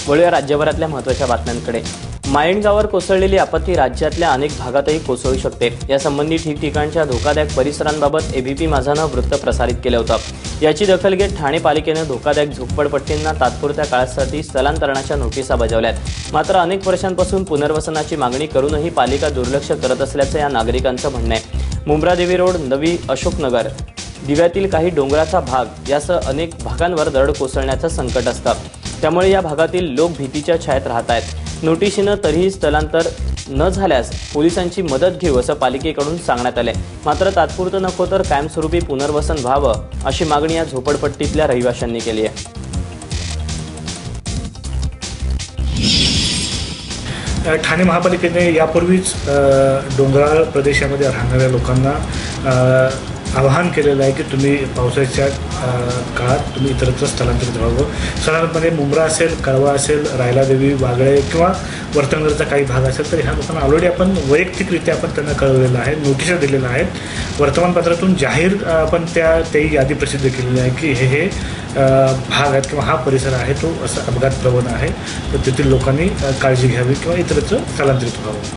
वळूया राज्यभरातल्या महत्त्वाच्या बातम्यांकडे। मायंडगाववर कोसळलेली आपत्ती राज्यातल्या अनेक भागातही कोसळू शकते। यासंबंधी ठिकठिकाणच्या धोकादायक परिसरांबाबत एबीपी माझानं वृत्त प्रसारित केलं होतं। याची दखल घेत ठाणे पालिकेनं धोकादायक झोपडपट्टींना तात्पुरत्या काळासाठी स्थलांतरणाच्या नोटिसा बजावल्यात। मात्र अनेक वर्षांपासून पुनर्वसनाची मागणी करूनही पालिका दुर्लक्ष करत असल्याचं या नागरिकांचं म्हणणं आहे। मुंब्रा देवी रोड, नवी अशोकनगर, दिव्यातील काही डोंगराचा भाग यासह अनेक भागांवर दरड कोसळण्याचं संकट असतं। त्यामुळे या भागातील लोक भीतीच्या छायेत राहत आहेत। नोटिशीनं तरीही स्थलांतर न झाल्यास पोलिसांची मदत घेऊ असं पालिकेकडून सांगण्यात आलंय। मात्र तात्पुरतं नको तर कायमस्वरूपी पुनर्वसन व्हावं अशी मागणी या झोपडपट्टीतल्या रहिवाशांनी केली आहे। ठाणे महापालिकेने यापूर्वीच डोंगराळ प्रदेशामध्ये राहणाऱ्या लोकांना आवाहन केलेलं आहे की तुम्ही पावसाच्या काळात तुम्ही इतरत्र स्थलांतरित व्हावं। साधारणपणे मुंब्रा असेल, कळवा असेल, रायलादेवी, वागळे किंवा वर्तनगरचा काही भाग असेल तर ह्या लोकांना ऑलरेडी आपण वैयक्तिकरित्या आपण त्यांना कळवलेलं आहे, नोटिसा दिलेल्या आहेत। वर्तमानपत्रातून जाहीर आपण त्याही यादी प्रसिद्ध केलेली आहे की हे भाग आहेत किंवा हा परिसर आहे तो असा अपघात प्रवण आहे, तर तेथील लोकांनी काळजी घ्यावी किंवा इतरत्र स्थलांतरित व्हावं।